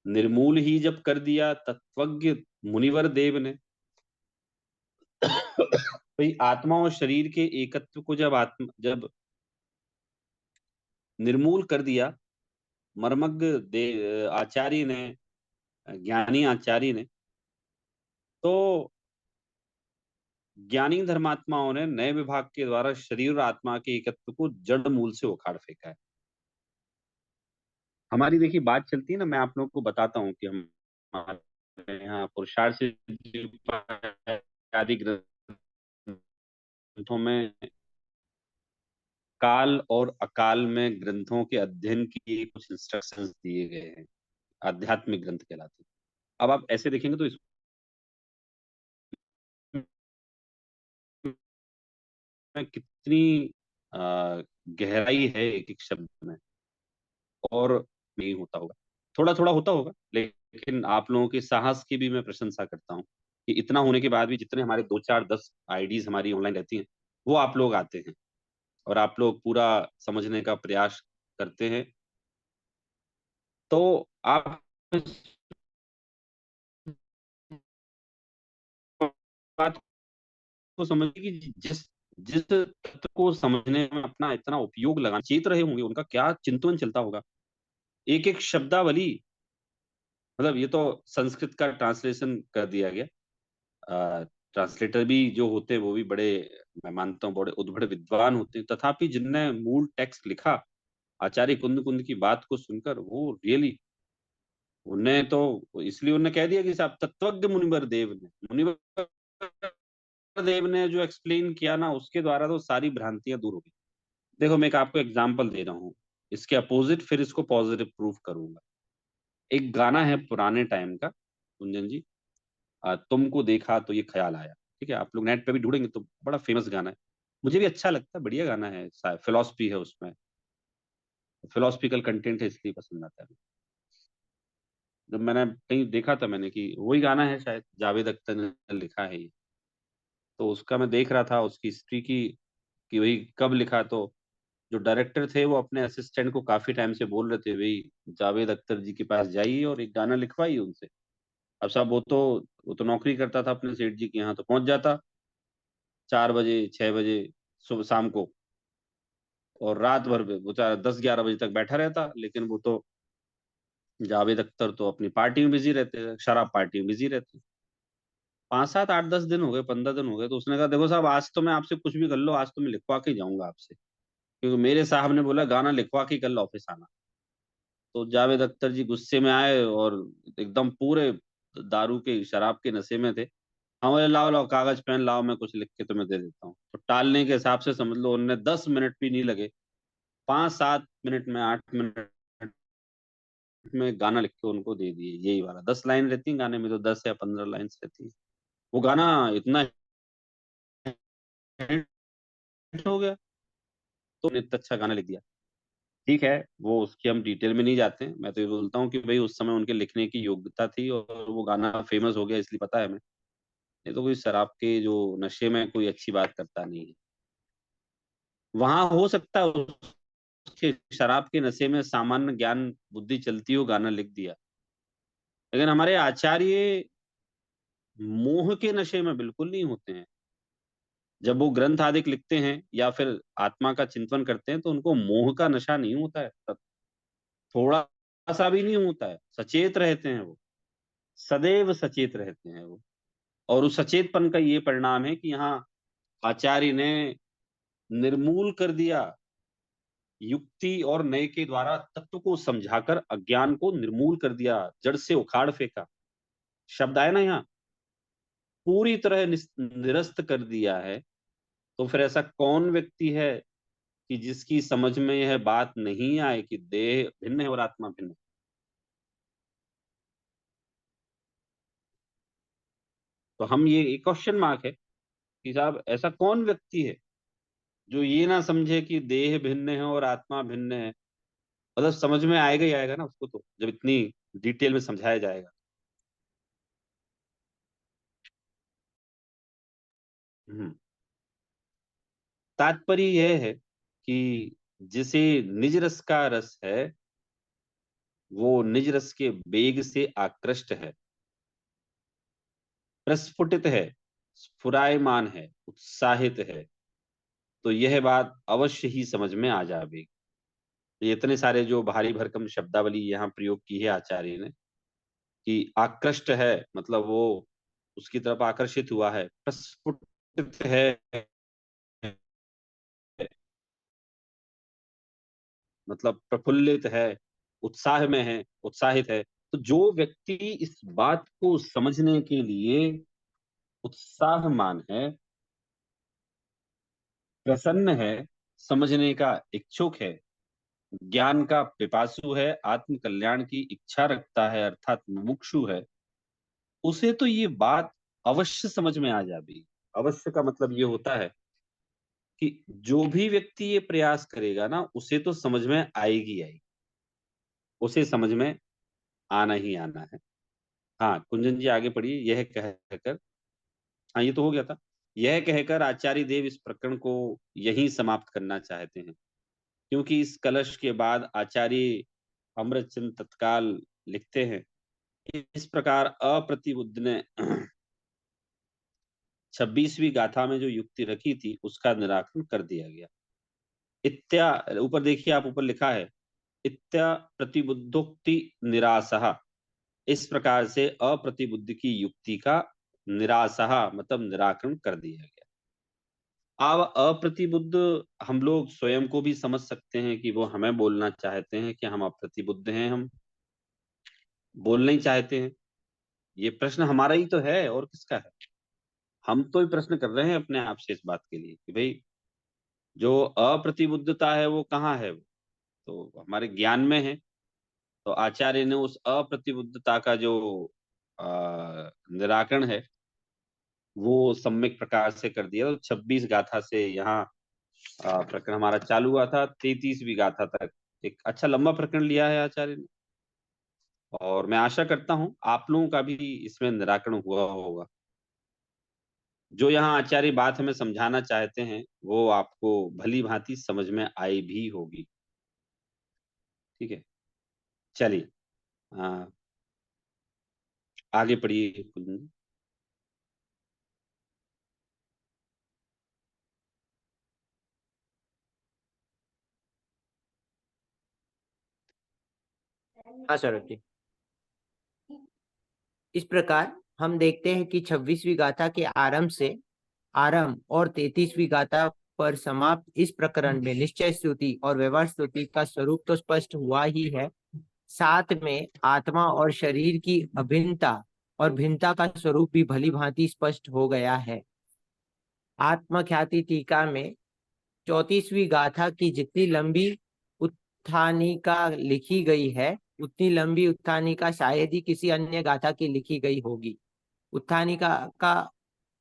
निर्मूल ही जब कर दिया तत्वज्ञ मुनिवर देव ने। भाई आत्मा और शरीर के एकत्व को जब निर्मूल कर दिया मर्मज्ञ आचार्य ने, ज्ञानी आचार्य ने, तो ज्ञानी धर्मात्माओं ने नए विभाग के द्वारा शरीर और आत्मा के एकत्व को जड़ मूल से उखाड़ फेंका है। हमारी देखिए बात चलती है ना, मैं आप लोगों को बताता हूँ कि हम हमारे यहाँ पुरुषार्थ सिद्धि आदि ग्रंथों में काल और अकाल में ग्रंथों के अध्ययन की कुछ इंस्ट्रक्शंस दिए गए हैं, आध्यात्मिक ग्रंथ कहलाते हैं। अब आप ऐसे देखेंगे तो इसमें कितनी गहराई है एक एक शब्द में, और नहीं होता होगा, थोड़ा थोड़ा होता होगा, लेकिन आप लोगों के साहस की भी मैं प्रशंसा करता हूँ कि इतना होने के बाद भी जितने हमारे 2 4 10 आईडीज हमारी ऑनलाइन रहती हैं, वो आप लोग आते हैं और आप लोग पूरा समझने का प्रयास करते हैं। तो आप इस बात को समझिए कि जिस जिस तत्व को समझने में अपना इतना उपयोग लगा चेत रहे होंगे, उनका क्या चिंतन चलता होगा, एक एक शब्दावली। मतलब ये तो संस्कृत का ट्रांसलेशन कर दिया गया। ट्रांसलेटर भी जो होते हैं वो भी बड़े, मैं मानता हूँ, बड़े उद्भट विद्वान होते हैं, तथापि जिनने मूल टेक्स्ट लिखा आचार्य कुंद कुंद की बात को सुनकर वो रियली, उन्हें तो इसलिए उन्हें कह दिया कि साहब तत्वज्ञ मुनिवर देव ने, मुनिवर देव ने जो एक्सप्लेन किया ना, उसके द्वारा तो सारी भ्रांतियां दूर हो गई। देखो मैं एक आपको एग्जांपल दे रहा हूँ, इसके अपोजिट फिर इसको पॉजिटिव प्रूफ करूंगा। एक गाना है पुराने टाइम का, कुंजन जी, तुमको देखा तो ये ख्याल आया। ठीक है, आप लोग नेट पे भी ढूंढेंगे तो बड़ा फेमस गाना है, मुझे भी अच्छा लगता है, बढ़िया गाना है, फिलोसफी है उसमें, फिलोसफिकल कंटेंट है, इसलिए पसंद आता है। जब मैंने कहीं देखा था मैंने कि वही गाना है, शायद जावेद अख्तर ने लिखा है ये, तो उसका मैं देख रहा था उसकी हिस्ट्री की कि वही कब लिखा। तो जो डायरेक्टर थे वो अपने असिस्टेंट को काफी टाइम से बोल रहे थे, भाई जावेद अख्तर जी के पास जाइए और एक गाना लिखवाइए उनसे। अब साहब वो तो नौकरी करता था अपने सेठ जी के यहाँ, तो पहुंच जाता 4 बजे 6 बजे सुबह शाम को, और रात भर वो 10 11 बजे तक बैठा रहता, लेकिन वो तो जावेद अख्तर तो अपनी पार्टी में बिजी रहते, शराब पार्टी में बिजी रहते। 5 7 8 10 दिन हो गए, 15 दिन हो गए, तो उसने कहा देखो साहब आज तो मैं आपसे कुछ भी कर लो, आज तो मैं लिखवा के ही जाऊंगा आपसे, क्योंकि मेरे साहब ने बोला गाना लिखवा के कल ऑफिस आना। तो जावेद अख्तर जी गुस्से में आए और एकदम पूरे दारू के शराब के नशे में थे। हाँ बोले लाओ लाओ कागज पेन लाओ, मैं कुछ लिख के तुम्हें दे देता हूँ। तो टालने के हिसाब से समझ लो उनने 10 मिनट भी नहीं लगे, 5 7 मिनट में 8 मिनट में गाना लिख के उनको दे दिए। यही वाला 10 लाइन रहती है गाने में, तो 10 या 15 लाइन रहती है। वो गाना इतना हिट हो गया, तो उन्होंने इतना अच्छा गाना लिख दिया। ठीक है, वो उसकी हम डिटेल में नहीं जाते हैं, मैं तो ये बोलता हूँ कि भाई उस समय उनके लिखने की योग्यता थी और वो गाना फेमस हो गया इसलिए पता है हमें, नहीं तो कोई शराब के जो नशे में कोई अच्छी बात करता नहीं है। वहां हो सकता है उसके शराब के नशे में सामान्य ज्ञान बुद्धि चलती हो, गाना लिख दिया, लेकिन हमारे आचार्य मोह के नशे में बिल्कुल नहीं होते हैं। जब वो ग्रंथ आदि लिखते हैं या फिर आत्मा का चिंतन करते हैं तो उनको मोह का नशा नहीं होता है, तब थोड़ा सा भी नहीं होता है। सचेत रहते हैं वो, सदैव सचेत रहते हैं वो। और उस सचेतपन का ये परिणाम है कि यहाँ आचार्य ने निर्मूल कर दिया, युक्ति और नय के द्वारा तत्व को समझाकर अज्ञान को निर्मूल कर दिया, जड़ से उखाड़ फेंका। शब्द आया ना यहाँ, पूरी तरह निरस्त कर दिया है। तो फिर ऐसा कौन व्यक्ति है कि जिसकी समझ में यह बात नहीं आए कि देह भिन्न है और आत्मा भिन्न है? तो हम ये क्वेश्चन मार्क है कि साहब ऐसा कौन व्यक्ति है जो ये ना समझे कि देह भिन्न है और आत्मा भिन्न है। मतलब समझ में आएगा ही आएगा ना उसको, तो जब इतनी डिटेल में समझाया जाएगा। हम्म। तात्पर्य यह है कि जिसे निज रस का रस है, वो निज रस के वेग से आकृष्ट है, प्रस्फुटित है, स्फुरायमान है, उत्साहित है। तो यह बात अवश्य ही समझ में आ जाएगी। ये इतने सारे जो भारी भरकम शब्दावली यहाँ प्रयोग की है आचार्य ने, कि आकृष्ट है मतलब वो उसकी तरफ आकर्षित हुआ है, प्रस्फुटित है मतलब प्रफुल्लित है, उत्साह में है, उत्साहित है। तो जो व्यक्ति इस बात को समझने के लिए उत्साहमान है, प्रसन्न है, समझने का इच्छुक है, ज्ञान का पिपासु है, आत्म कल्याण की इच्छा रखता है अर्थात मुमुक्षु है, उसे तो ये बात अवश्य समझ में आ जाएगी। अवश्य का मतलब ये होता है कि जो भी व्यक्ति ये प्रयास करेगा ना, उसे तो समझ में आएगी आएगी, उसे समझ में आना ही आना है। हाँ कुंजन जी आगे पढ़िए। यह कहकर, हाँ ये तो हो गया था। यह कहकर आचार्य देव इस प्रकरण को यहीं समाप्त करना चाहते हैं, क्योंकि इस कलश के बाद आचार्य अमृतचंद तत्काल लिखते हैं, इस प्रकार अप्रतिबुद्ध ने 26वीं गाथा में जो युक्ति रखी थी उसका निराकरण कर दिया गया। इत्या, ऊपर देखिए आप, ऊपर लिखा है इत्या प्रतिबुद्धोक्ति निरासः। इस प्रकार से अप्रतिबुद्ध की युक्ति का निरासः मतलब निराकरण कर दिया गया। अब अप्रतिबुद्ध हम लोग स्वयं को भी समझ सकते हैं कि वो हमें बोलना चाहते हैं कि हम अप्रतिबुद्ध हैं, हम बोलना ही चाहते हैं। ये प्रश्न हमारा ही तो है, और किसका है? हम तो ही प्रश्न कर रहे हैं अपने आप से इस बात के लिए कि भाई जो अप्रतिबुद्धता है वो कहाँ है? वो तो हमारे ज्ञान में है। तो आचार्य ने उस अप्रतिबुद्धता का जो निराकरण है वो सम्यक प्रकार से कर दिया। तो 26 गाथा से यहाँ प्रकरण हमारा चालू हुआ था, 33वीं गाथा तक एक अच्छा लंबा प्रकरण लिया है आचार्य ने। और मैं आशा करता हूँ आप लोगों का भी इसमें निराकरण हुआ होगा। जो यहाँ आचार्य बात हमें समझाना चाहते हैं वो आपको भली भांति समझ में आई भी होगी। ठीक है, चलिए आगे पढ़िए। हाँ सर जी। इस प्रकार हम देखते हैं कि 26वीं गाथा के आरंभ और 33वीं गाथा पर समाप्त इस प्रकरण में निश्चय स्तुति और व्यवहार स्तुति का स्वरूप तो स्पष्ट हुआ ही है, साथ में आत्मा और शरीर की अभिन्नता और भिन्नता का स्वरूप भी भली भांति स्पष्ट हो गया है। आत्मख्याति टीका में 34वीं गाथा की जितनी लंबी उत्थानिका लिखी गई है, उतनी लंबी उत्थानिका शायद ही किसी अन्य गाथा की लिखी गई होगी। उत्थानिका का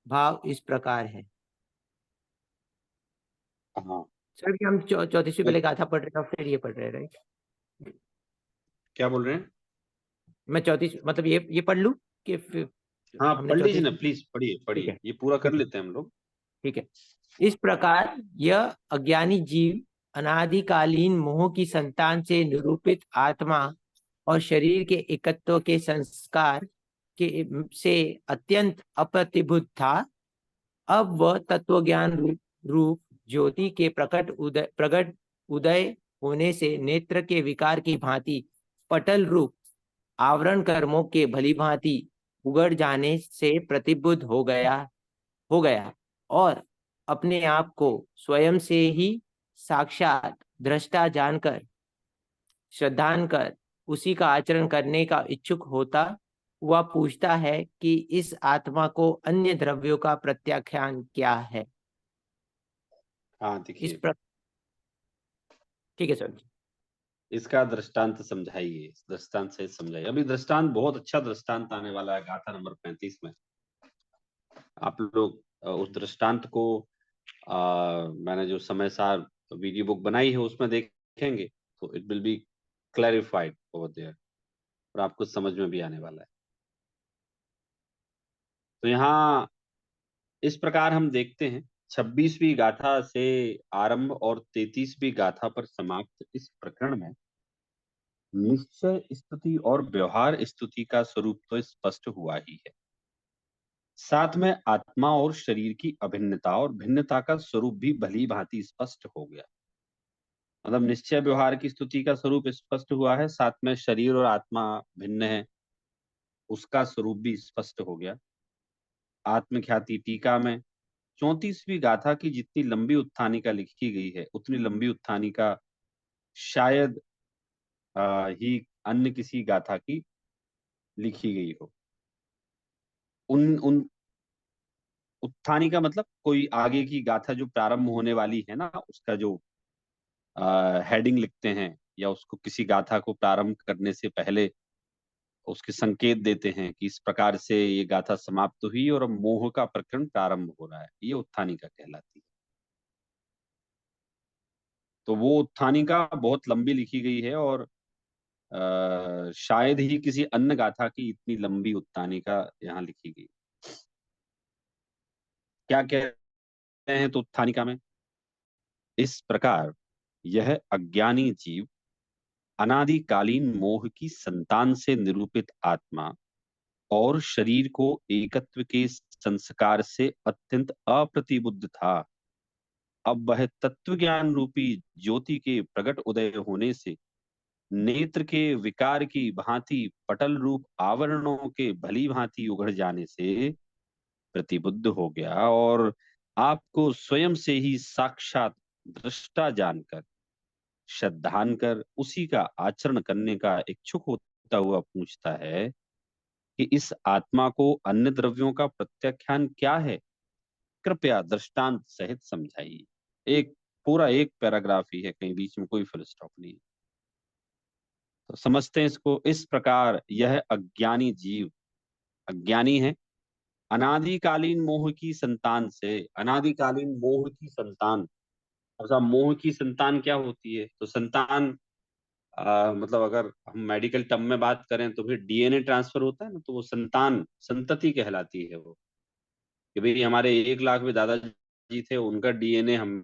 भाव इस प्रकार है। हाँ सर कि हम 34वीं पहले गाथा पढ़ रहे हैं फिर ये पढ़ रहे हैं, राइट? क्या बोल रहे हैं? मैं 34 मतलब ये पढ़ लूं कि फिर हाँ हमने पढ़ लीजिए ना 34? प्लीज, पढ़िए ठीक पढ़िए, है, ये पूरा कर ठीक है, लेते हैं हम लोग। ठीक है। इस प्रकार यह अज्ञानी जीव अनादिकालीन मोह की संतान से निरूपित आत्मा और शरीर के एकत्व के संस्कार के से अत्यंत अप्रतिभूत था। अब वह तत्वज्ञान रूप ज्योति के प्रकट उदय होने से नेत्र के विकार की भांति पटल रूप आवरण कर्मों के भली भांति उगड़ जाने से प्रतिबुद्ध हो गया और अपने आप को स्वयं से ही साक्षात दृष्टा जानकर श्रद्धांकर उसी का आचरण करने का इच्छुक होता हुआ पूछता है कि इस आत्मा को अन्य द्रव्यों का प्रत्याख्यान क्या है। हाँ इस देखिए, ठीक है सर। इसका दृष्टांत समझाइए, इस दृष्टांत से समझाइए। अभी दृष्टांत, बहुत अच्छा दृष्टांत आने वाला है गाथा नंबर 35 में। आप लोग उस दृष्टांत को मैंने जो समय सार वीडियो बुक बनाई है उसमें देखेंगे तो it will be clarified over there, और आपको समझ में भी आने वाला है। तो यहाँ इस प्रकार हम देखते हैं 26वीं गाथा से आरंभ और 33वीं गाथा पर समाप्त इस प्रकरण में निश्चय स्तुति और व्यवहार स्तुति का स्वरूप तो स्पष्ट हुआ ही है, साथ में आत्मा और शरीर की अभिन्नता और भिन्नता का स्वरूप भी भली भांति स्पष्ट हो गया। मतलब निश्चय व्यवहार की स्तुति का स्वरूप स्पष्ट हुआ है, साथ में शरीर और आत्मा भिन्न है उसका स्वरूप भी स्पष्ट हो गया। आत्मख्याति टीका में 34वीं गाथा की जितनी लंबी उत्थानिका लिखी गई है उतनी लंबी उत्थानिका शायद ही अन्य किसी गाथा की लिखी गई हो। उन उन उत्थानिका मतलब कोई आगे की गाथा जो प्रारंभ होने वाली है ना, उसका जो हेडिंग लिखते हैं या उसको किसी गाथा को प्रारंभ करने से पहले उसके संकेत देते हैं कि इस प्रकार से ये गाथा समाप्त हुई और अब मोह का प्रकरण प्रारंभ हो रहा है, ये उत्थानिका कहलाती है। तो वो उत्थानिका बहुत लंबी लिखी गई है और शायद ही किसी अन्य गाथा की इतनी लंबी उत्थानिका यहाँ लिखी गई। क्या कहते हैं तो उत्थानिका में, इस प्रकार यह अज्ञानी जीव अनादिकालीन मोह की संतान से निरूपित आत्मा और शरीर को एकत्व के संस्कार से अत्यंत अप्रतिबुद्ध था। अब वह तत्व ज्ञान रूपी ज्योति के प्रकट उदय होने से नेत्र के विकार की भांति पटल रूप आवरणों के भली भांति उघड़ जाने से प्रतिबुद्ध हो गया और आपको स्वयं से ही साक्षात दृष्टा जानकर श्रद्धान कर उसी का आचरण करने का इच्छुक होता हुआ पूछता है कि इस आत्मा को अन्य द्रव्यों का प्रत्याख्यान क्या है, कृपया दृष्टांत सहित समझाइए। एक पूरा एक पैराग्राफ ही है, कहीं बीच में कोई फुल स्टॉप नहीं है। तो समझते हैं इसको। इस प्रकार यह अज्ञानी जीव, अज्ञानी है, अनादिकालीन मोह की संतान से, अनादिकालीन मोह की संतान। अब साहब मोह की संतान क्या होती है? तो संतान मतलब अगर हम मेडिकल टर्म में बात करें तो फिर डीएनए ट्रांसफर होता है ना, तो वो संतान संतति कहलाती है वो, कि भाई हमारे 1 लाख में दादाजी थे, उनका डीएनए हम,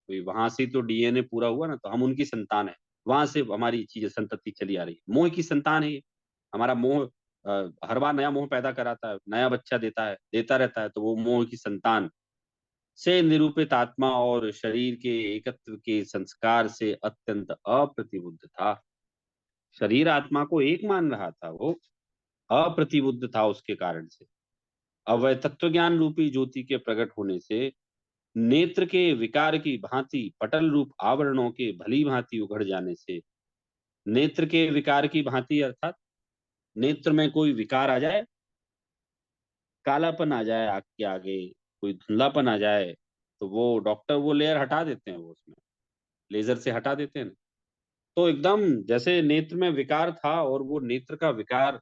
वहां से तो डीएनए पूरा हुआ ना, तो हम उनकी संतान है, वहां से हमारी चीजें संतति चली आ रही है। मोह की संतान है ये हमारा मोह। हर बार नया मोह पैदा कराता है, नया बच्चा देता है, देता रहता है, तो वो मोह की संतान से निरूपित आत्मा और शरीर के एकत्व के संस्कार से अत्यंत अप्रतिबुद्ध था। शरीर आत्मा को एक मान रहा था, वो अप्रतिबुद्ध था उसके कारण से। अवय तत्व ज्ञान रूपी ज्योति के प्रकट होने से नेत्र के विकार की भांति पटल रूप आवरणों के भली भांति उघड़ जाने से, नेत्र के विकार की भांति अर्थात नेत्र में कोई विकार आ जाए, कालापन आ जाए आंख के आगे, कोई धुंधलापन आ जाए, तो वो डॉक्टर वो लेयर हटा देते हैं, वो उसमें लेजर से हटा देते हैं ना। तो एकदम जैसे नेत्र में विकार था और वो नेत्र का विकार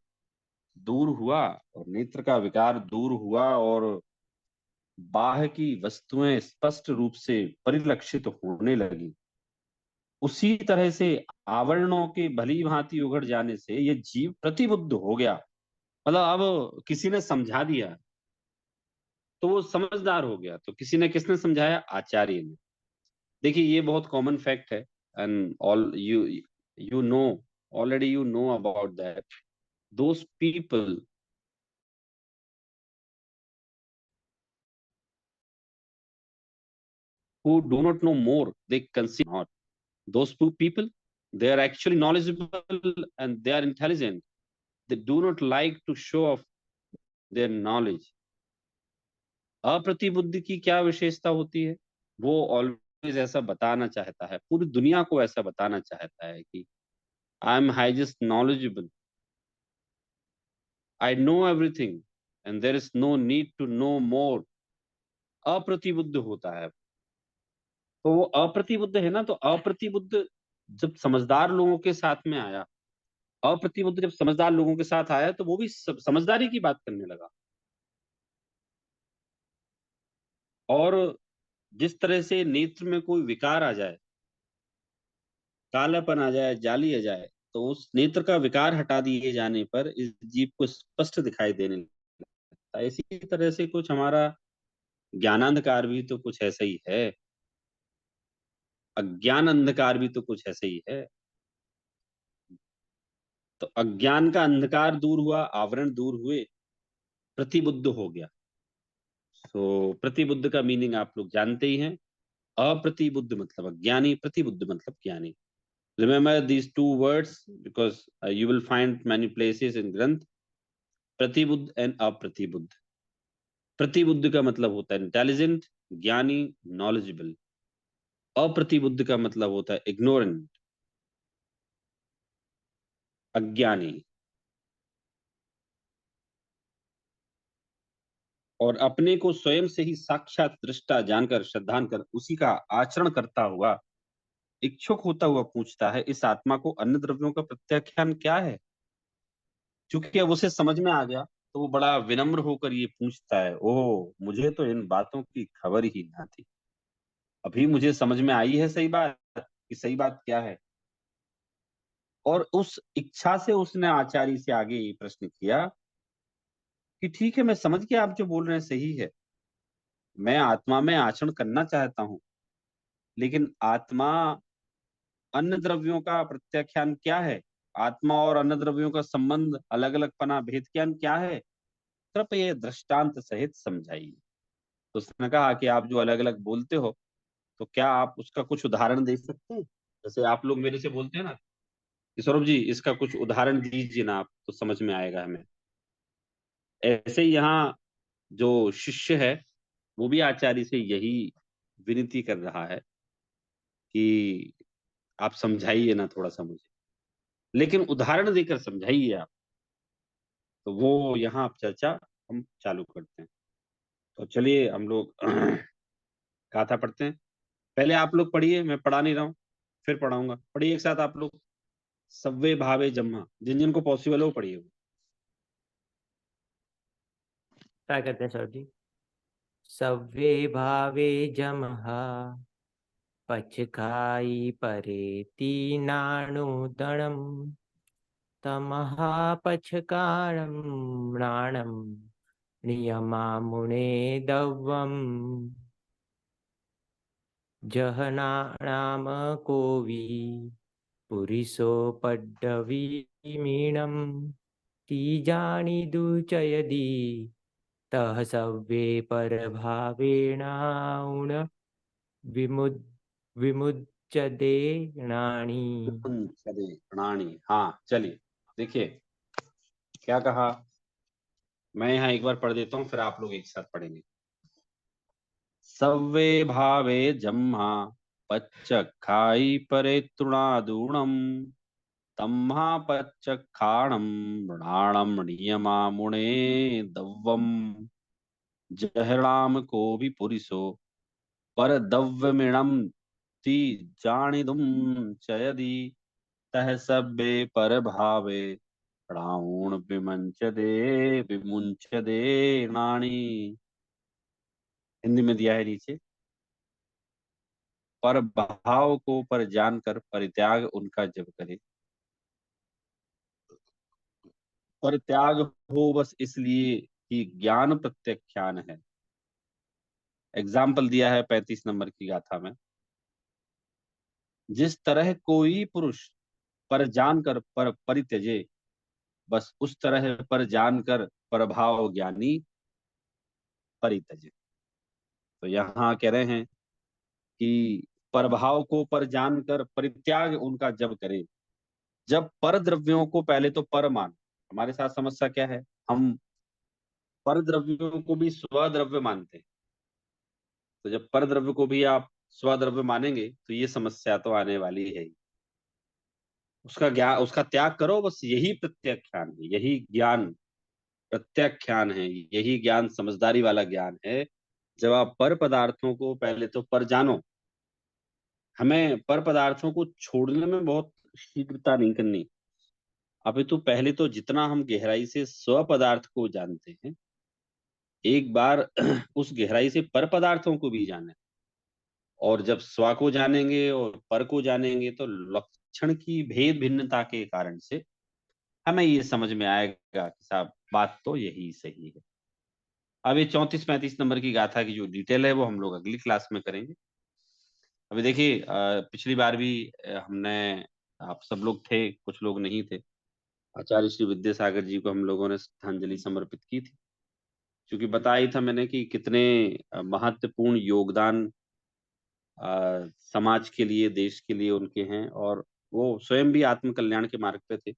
दूर हुआ, और नेत्र का विकार दूर हुआ और बाह्य की वस्तुएं स्पष्ट रूप से परिलक्षित होने लगी, उसी तरह से आवरणों के भली भांति उघड़ जाने से ये जीव प्रतिबुद्ध हो गया। मतलब अब किसी ने समझा दिया तो वो समझदार हो गया। तो किसी ने, किसने समझाया? आचार्य ने। देखिए ये बहुत कॉमन फैक्ट है, and all you know, already you know about that. those people who do not know more, they consider not. Those people, they are actually knowledgeable and they are intelligent. They do not like to show off their knowledge. अप्रतिबुद्धि की क्या विशेषता होती है? वो always ऐसा बताना चाहता है, पूरी दुनिया को ऐसा बताना चाहता है कि I am highest knowledgeable, I know everything and there is no need to know more. अप्रतिबुद्ध होता है। तो वो अप्रतिबुद्ध है ना, तो अप्रतिबुद्ध जब समझदार लोगों के साथ में आया, अप्रतिबुद्ध जब समझदार लोगों के साथ आया तो वो भी समझदारी की बात करने लगा। और जिस तरह से नेत्र में कोई विकार आ जाए, कालापन आ जाए, जाली आ जाए, तो उस नेत्र का विकार हटा दिए जाने पर इस जीव को स्पष्ट दिखाई देने लगता है। इसी तरह से कुछ हमारा ज्ञानांधकार भी तो कुछ ऐसा ही है, अज्ञान अंधकार भी तो कुछ ऐसे ही है। तो अज्ञान का अंधकार दूर हुआ, आवरण दूर हुए, प्रतिबुद्ध हो गया। तो प्रतिबुद्ध का मीनिंग आप लोग जानते ही हैं। अप्रतिबुद्ध मतलब अज्ञानी, प्रतिबुद्ध मतलब ज्ञानी। Remember these two words because you will find many places in ग्रंथ, प्रतिबुद्ध एंड अप्रतिबुद्ध। प्रतिबुद्ध का मतलब होता है इंटेलिजेंट, ज्ञानी, नॉलेजेबल। अप्रतिबुद्ध का मतलब होता है इग्नोरेंट, अज्ञानी। और अपने को स्वयं से ही साक्षात दृष्टा जानकर, श्रद्धांकर, उसी का आचरण करता हुआ, इच्छुक होता हुआ पूछता है, इस आत्मा को अन्य द्रव्यों का प्रत्याख्यान क्या है? क्योंकि अब उसे समझ में आ गया, तो वो बड़ा विनम्र होकर ये पूछता है, ओह, मुझे तो इन बातों की खबर ही ना थी। अभी मुझे समझ में आई है सही बात, कि सही बात क्या है। और उस इच्छा से उसने आचार्य से आगे ये प्रश्न किया कि ठीक है, मैं समझ गया, आप जो बोल रहे हैं सही है, मैं आत्मा में आचरण करना चाहता हूँ, लेकिन आत्मा अन्य द्रव्यों का प्रत्याख्यान क्या है? आत्मा और अन्य द्रव्यों का संबंध, अलग अलग पना, भेद ज्ञान क्या है? कृपया दृष्टांत सहित समझाइए। तो उसने कहा कि आप जो अलग अलग बोलते हो, तो क्या आप उसका कुछ उदाहरण दे सकते हैं? जैसे आप लोग मेरे से बोलते हैं ना कि सौरभ जी इसका कुछ उदाहरण दीजिए ना, आप तो समझ में आएगा हमें। ऐसे ही यहाँ जो शिष्य है, वो भी आचार्य से यही विनती कर रहा है कि आप समझाइए ना थोड़ा सा मुझे, लेकिन उदाहरण देकर समझाइए आप। तो वो यहाँ आप चर्चा हम चालू करते हैं। तो चलिए हम लोग गाथा पढ़ते हैं। पहले आप लोग पढ़िए, मैं पढ़ा नहीं रहा हूँ, फिर पढ़ाऊंगा। पढ़िए एक साथ आप लोग। सव्वे भावे जम्मा, जिन जिनको पॉसिबल हो पढ़िए। ट्राई करते हैं सर जी। सव्वे भावे जमः पचखाई परेति नाणुदणम् तमः पचकारं प्राणं नियमामुने दव्वम् जहनानाम कोवि पुरिसोपड्डवीमीणं तीजानि दुचयदि तः सव्वे परभावेणाउण विमुद विमुच्यते नाणी। चलिए प्राणी, हाँ चलिए। देखिए क्या कहा, मैं यहाँ एक बार पढ़ देता हूँ, फिर आप लोग एक साथ पढ़ेंगे। सव्वे भावे जम्मा पच्चखाई परे तृणादूणम तम्हा पच्चखाणम मृणाणम नियमामुणे दव्वम जहराम को भी पुरिसो पर दव्यमिणम ती जानिदुम चयदि तह सब्बे पर भावे प्राण विमुंच दे नाणी। हिंदी में दिया है नीचे। पर भाव को पर जानकर परित्याग उनका जब करे, परित्याग हो बस इसलिए कि ज्ञान प्रत्याख्यान है। एग्जाम्पल दिया है 35 नंबर की गाथा में। जिस तरह कोई पुरुष पर जानकर पर परित्यजे, बस उस तरह पर जानकर प्रभाव ज्ञानी परितज। तो यहाँ कह रहे हैं कि प्रभाव को पर जानकर परित्याग उनका जब करे, जब पर द्रव्यों को पहले तो पर मान। हमारे साथ समस्या क्या है, हम पर द्रव्यों को भी स्वद्रव्य मानते हैं। तो जब पर द्रव्य को भी आप स्वद्रव्य मानेंगे तो ये समस्या तो आने वाली है ही। उसका त्याग करो, बस यही प्रत्याख्यान है, यही ज्ञान प्रत्याख्यान है, यही ज्ञान समझदारी वाला ज्ञान है। जब आप पर पदार्थों को पहले तो पर जानो, हमें पर पदार्थों को छोड़ने में बहुत शीघ्रता नहीं करनी। अभी तो पहले तो जितना हम गहराई से स्व पदार्थ को जानते हैं, एक बार उस गहराई से पर पदार्थों को भी जाने। और जब स्व को जानेंगे और पर को जानेंगे तो लक्षण की भेद भिन्नता के कारण से हमें ये समझ में आएगा कि साहब बात तो यही सही है। अब ये 34-35 नंबर की गाथा की जो डिटेल है वो हम लोग अगली क्लास में करेंगे। अभी देखिए पिछली बार भी हमने, आप सब लोग थे, कुछ लोग नहीं थे, आचार्य श्री विद्यासागर जी को हम लोगों ने श्रद्धांजलि समर्पित की थी। क्योंकि बताया ही था मैंने कि कितने महत्वपूर्ण योगदान समाज के लिए, देश के लिए उनके हैं। और वो स्वयं भी आत्म कल्याण के मार्ग पे थे।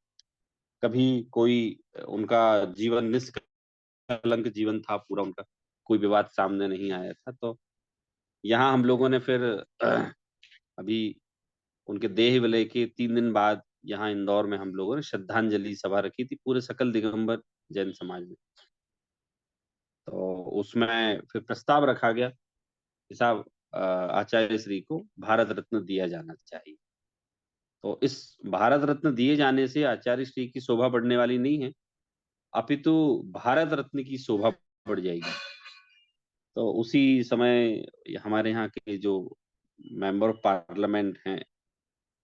कभी कोई उनका जीवन निष्कलंक जीवन था पूरा उनका, कोई विवाद सामने नहीं आया था। तो यहाँ हम लोगों ने फिर अभी उनके देह विलय के 3 दिन बाद यहाँ इंदौर में हम लोगों ने श्रद्धांजलि सभा रखी थी पूरे सकल दिगंबर जैन समाज में। तो उसमें फिर प्रस्ताव रखा गया कि साहब आचार्य श्री को भारत रत्न दिया जाना चाहिए। तो इस भारत रत्न दिए जाने से आचार्य श्री की शोभा बढ़ने वाली नहीं है, अपितु भारत रत्न की शोभा बढ़ जाएगी। तो उसी समय हमारे यहाँ के जो मेंबर ऑफ पार्लियामेंट हैं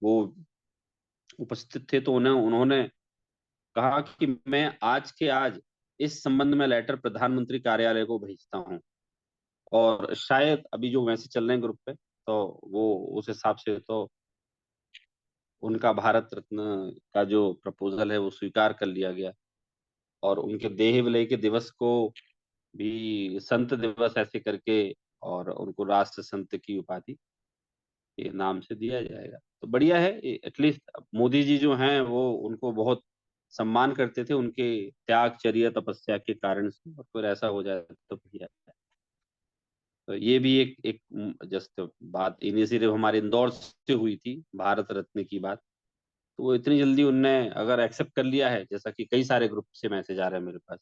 वो उपस्थित थे। तो उन्होंने कहा कि मैं आज के आज इस संबंध में लेटर प्रधानमंत्री कार्यालय को भेजता हूँ। और शायद अभी जो मैसेज चल रहे हैं ग्रुप पे, तो वो उस हिसाब से तो उनका भारत रत्न का जो प्रपोजल है वो स्वीकार कर लिया गया। और उनके देह विलय के दिवस को भी संत दिवस ऐसे करके और उनको राष्ट्र संत की उपाधि के नाम से दिया जाएगा। तो बढ़िया है, एटलीस्ट मोदी जी जो हैं वो उनको बहुत सम्मान करते थे उनके त्याग चर्या तपस्या के कारण से। और फिर ऐसा हो जाए तो बढ़िया है। तो ये भी एक एक जस्ट बात इनिशिएटिव हमारे इंदौर से हुई थी, भारत रत्न की बात। तो वो इतनी जल्दी उनने अगर एक्सेप्ट कर लिया है, जैसा कि कई सारे ग्रुप से मैसेज आ रहे हैं मेरे पास,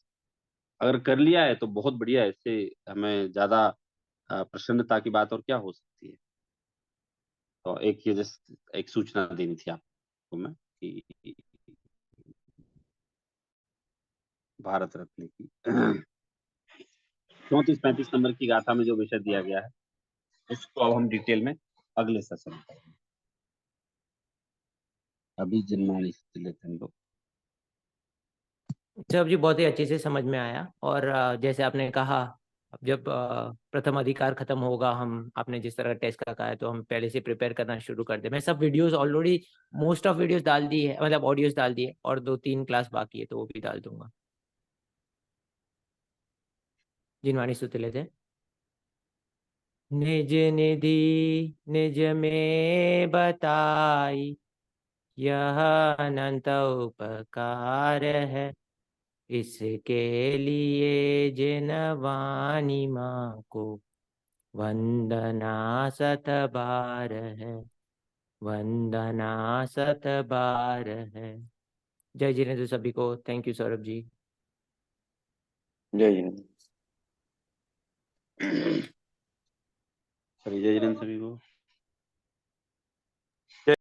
अगर कर लिया है तो बहुत बढ़िया है। इससे हमें ज्यादा प्रसन्नता की बात और क्या हो सकती है। तो एक ये जस्ट एक सूचना देनी थी आपको मैं कि भारत रत्न की 34-35 नंबर की गाथा में जो विषय दिया गया है उसको अब हम डिटेल में अगले सेशन में करेंगे। अभी जिनमानी लेते हैं लोग। सब जी बहुत ही अच्छे से समझ में आया। और जैसे आपने कहा, अब जब प्रथम अधिकार खत्म होगा, हम आपने जिस तरह टेस्ट का कहा है तो हम पहले से प्रिपेयर करना शुरू कर दे। मैं सब videos already most of videos डाल दी है, मतलब ऑडियोस डाल दिए, और 2-3 क्लास बाकी है तो वो भी डाल दूंगा। जिनवाणी सूत्र लेते। निज निधि निज में बताई, यह अनंत उपकार है। इसके लिए जिन वाणी माँ को वंदना 7 बार है, वंदना 7 बार है। जय जिनेन्द्र सभी को। Thank you Saurabh ji. जय हिंद। जय जिनेन्द्र सभी को।